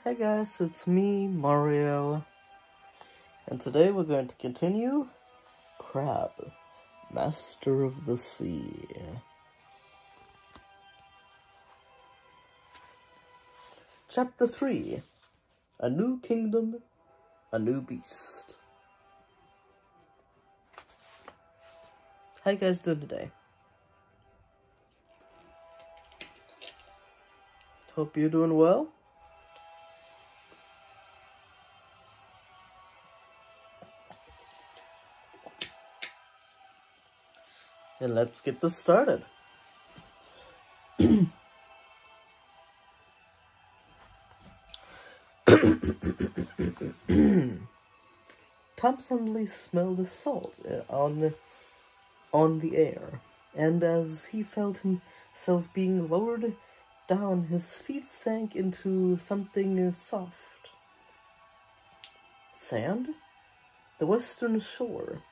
Hey guys, it's me, Mario, and today we're going to continue Krabb, Master of the Sea. Chapter 3, A New Kingdom, A New Beast. How you guys doing today? Hope you're doing well. And let's get this started. Tom suddenly smelled the salt on the air, and as he felt himself being lowered down, his feet sank into something soft. Sand? The western shore,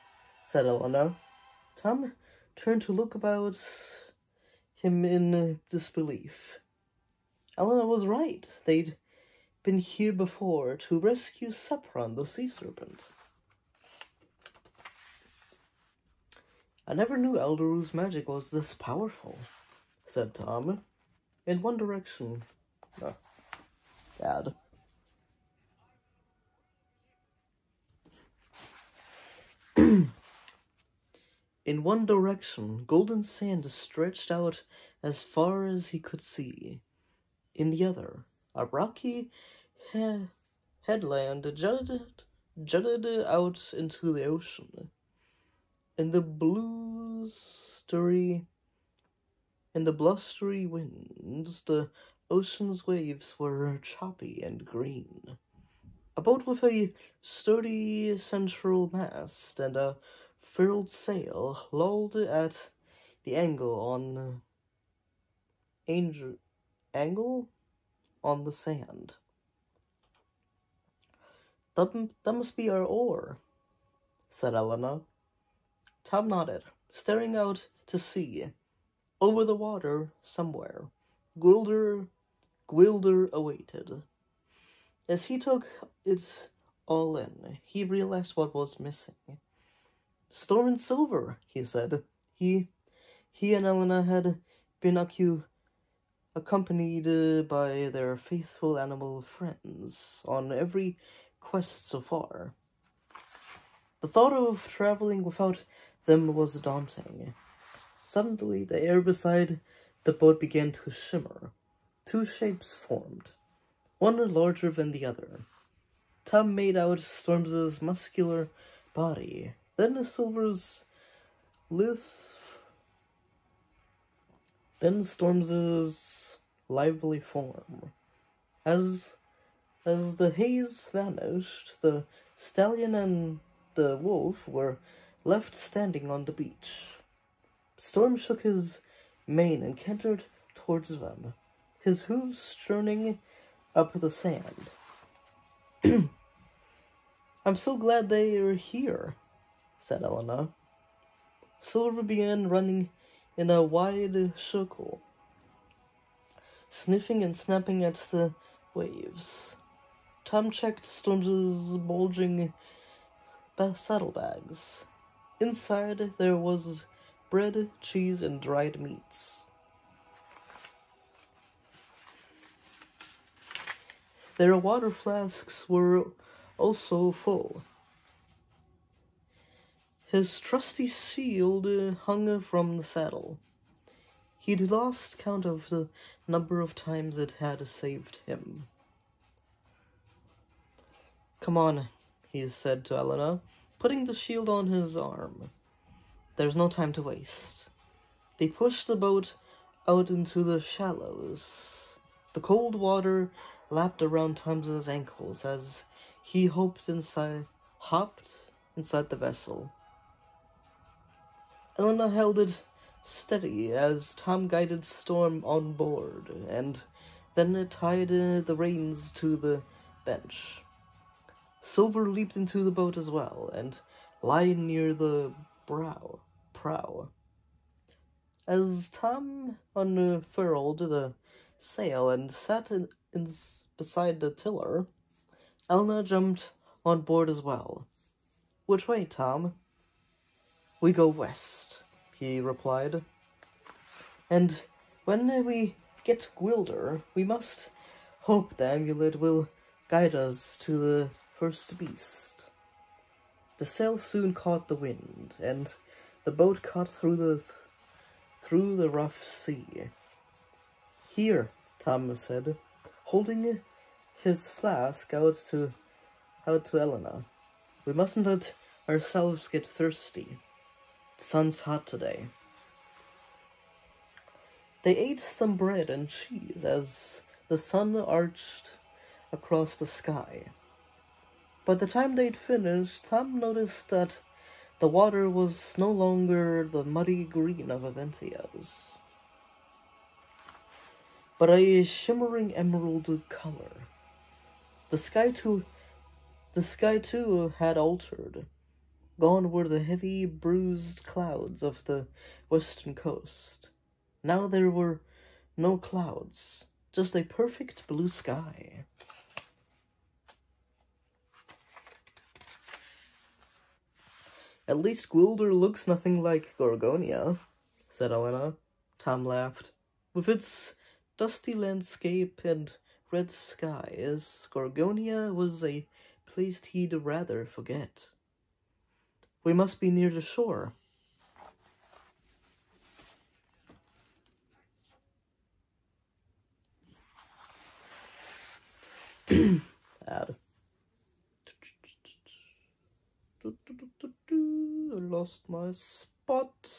said Elena. Tom turned to look about him in disbelief. Elena was right. They'd been here before to rescue Supron, the sea serpent. I never knew Elderoo's magic was this powerful, said Tom. In one direction. Oh, Dad. In one direction, golden sand stretched out as far as he could see. In the other, a rocky headland jutted out into the ocean. In the blustery winds, the ocean's waves were choppy and green. A boat with a sturdy central mast and a furled sail lolled at the angle on the sand. That must be our oar, said Elena. Tom nodded, staring out to sea. Over the water, somewhere, Gwilder awaited. As he took it all in, he realized what was missing. Storm and Silver, he said. He and Elena had been accompanied by their faithful animal friends on every quest so far. The thought of traveling without them was daunting. Suddenly, the air beside the boat began to shimmer. Two shapes formed, one larger than the other. Tom made out Storm's muscular body, then Silver's then Storm's lively form. As the haze vanished, the stallion and the wolf were left standing on the beach. Storm shook his mane and cantered towards them, his hooves churning up the sand. I'm so glad they are here, said Elena. Silver began running in a wide circle, sniffing and snapping at the waves. Tom checked Storm's bulging saddlebags. Inside there was bread, cheese, and dried meats. Their water flasks were also full. His trusty shield hung from the saddle. He'd lost count of the number of times it had saved him. Come on, he said to Elena, putting the shield on his arm. There's no time to waste. They pushed the boat out into the shallows. The cold water lapped around Tom's ankles as he hopped inside the vessel. Elena held it steady as Tom guided Storm on board, and then tied the reins to the bench. Silver leaped into the boat as well, and lay near the prow. As Tom unfurled the sail and sat beside the tiller, Elna jumped on board as well. "Which way, Tom?" "We go west," he replied. "And when we get to Gwilder, we must hope the amulet will guide us to the first beast." The sail soon caught the wind, and the boat cut through the rough sea. "Here," Tom said, holding his flask out to Elena. "We mustn't let ourselves get thirsty. The sun's hot today." They ate some bread and cheese as the sun arched across the sky. By the time they'd finished, Tom noticed that the water was no longer the muddy green of Aventia's, but a shimmering emerald color. The sky too had altered. Gone were the heavy, bruised clouds of the western coast. Now there were no clouds, just a perfect blue sky. "At least Gwilder looks nothing like Gorgonia," said Elena. Tom laughed. "With its dusty landscape and red skies, Gorgonia was a place he'd rather forget." "We must be near the shore." Add. I lost my spot.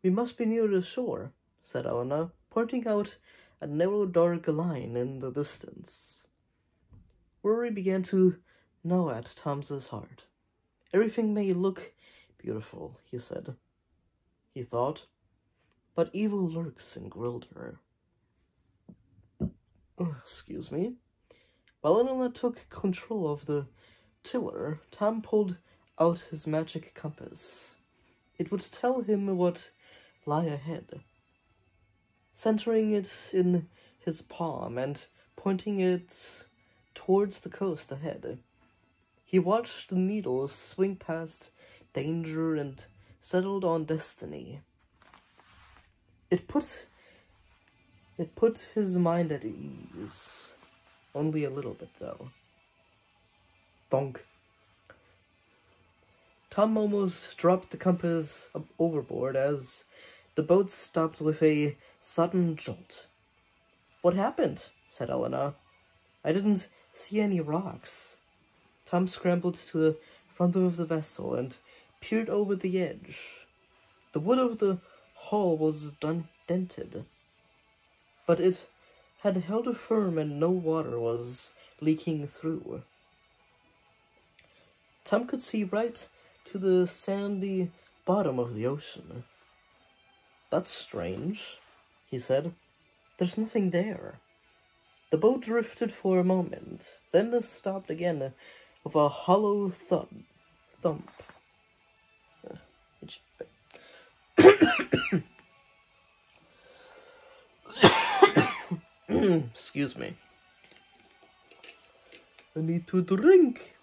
"We must be near the shore," said Elena, pointing out a narrow dark line in the distance. Worry began to gnaw at Tom's heart. "Everything may look beautiful," he said. He thought, "but evil lurks in Gwilder." Excuse me. While Elena took control of the tiller, Tom pulled out his magic compass. It would tell him what lay ahead. Centering it in his palm and pointing it towards the coast ahead, he watched the needle swing past danger and settled on destiny. It put his mind at ease. Only a little bit, though. Thunk. Tom almost dropped the compass overboard as the boat stopped with a sudden jolt. "What happened?" said Elena. "I didn't see any rocks." Tom scrambled to the front of the vessel and peered over the edge. The wood of the hull was dented, but it had held firm and no water was leaking through. Tom could see right to the sandy bottom of the ocean. "That's strange," he said. "There's nothing there." The boat drifted for a moment, then stopped again with a hollow thump. Excuse me. I need to drink.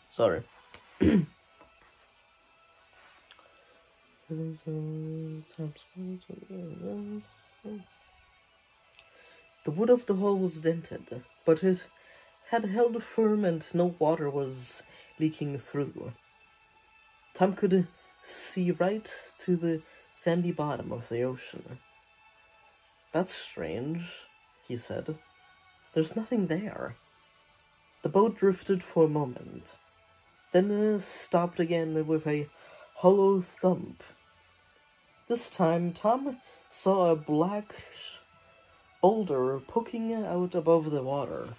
Sorry. The wood of the hull was dented, but it had held firm and no water was leaking through. Tom could see right to the sandy bottom of the ocean. "That's strange," he said. "There's nothing there." The boat drifted for a moment, then stopped again with a hollow thump. This time, Tom saw a black boulder poking out above the water,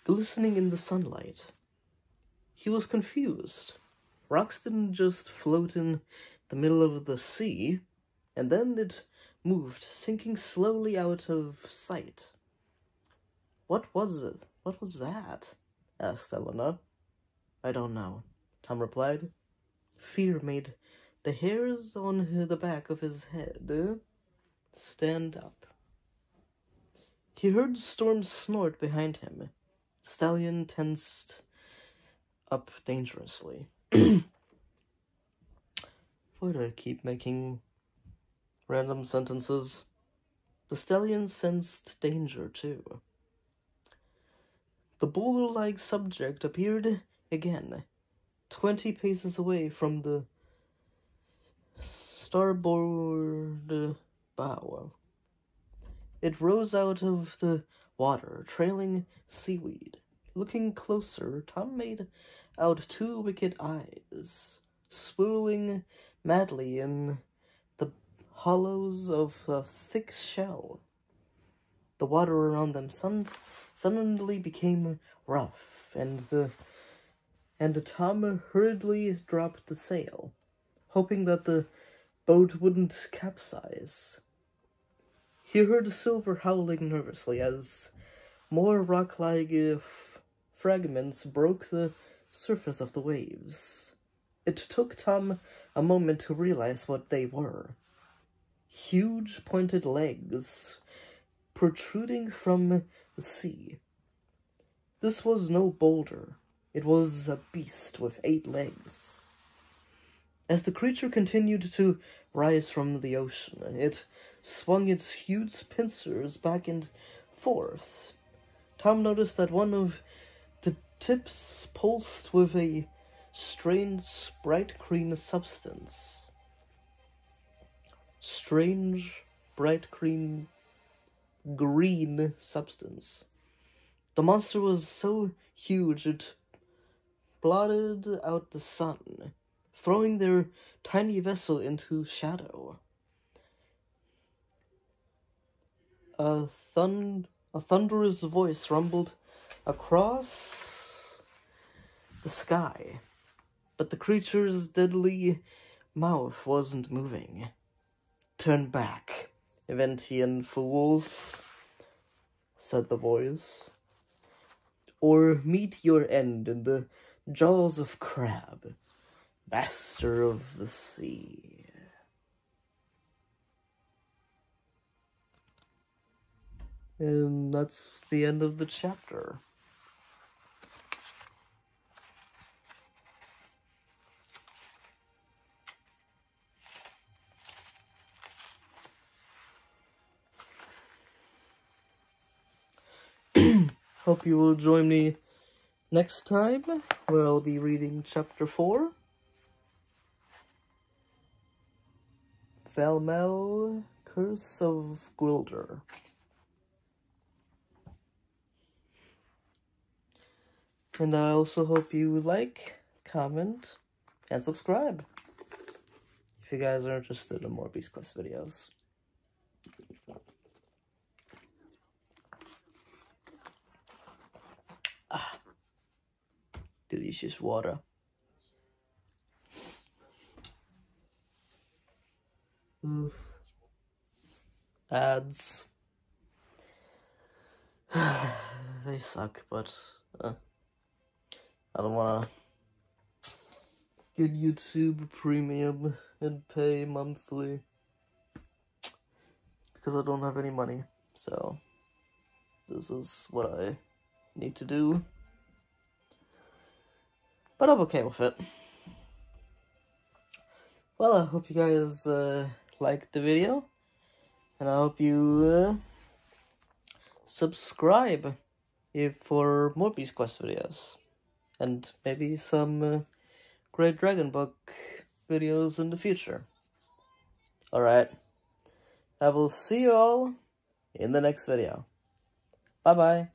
glistening in the sunlight. He was confused. Rocks didn't just float in the middle of the sea, and then it moved, sinking slowly out of sight. What was it? What was that? Asked Elena. I don't know, Tom replied. Fear made the hairs on the back of his head stand up. He heard Storm snort behind him. The stallion tensed up dangerously. Why do I keep making random sentences? The stallion sensed danger, too. The boulder-like subject appeared again, 20 paces away from the starboard bow. It rose out of the water, trailing seaweed. Looking closer, Tom made out 2 wicked eyes, swirling madly in the hollows of a thick shell. The water around them suddenly became rough, and Tom hurriedly dropped the sail, hoping that the boat wouldn't capsize. He heard Silver howling nervously as more rock-like fragments broke the surface of the waves. It took Tom a moment to realize what they were. Huge pointed legs protruding from the sea. This was no boulder. It was a beast with 8 legs. As the creature continued to rise from the ocean, it swung its huge pincers back and forth. Tom noticed that one of the tips pulsed with a strange bright green substance. Green substance. The monster was so huge it blotted out the sun, throwing their tiny vessel into shadow. A thunderous voice rumbled across the sky, but the creature's deadly mouth wasn't moving. Turn back, Eventian fools, said the voice, or meet your end in the jaws of Krabb, master of the sea. And that's the end of the chapter. Hope you will join me next time, where I'll be reading chapter 4. Valmel, Curse of Gwilder. And I also hope you like, comment, and subscribe if you guys are interested in more Beast Quest videos. Delicious water. Ads. They suck, but I don't wanna get YouTube Premium and pay monthly because I don't have any money. So this is what I need to do. But I'm okay with it. Well, I hope you guys liked the video, and I hope you subscribe for more Beast Quest videos, and maybe some Great Dragon Book videos in the future. Alright, I will see you all in the next video. Bye-bye.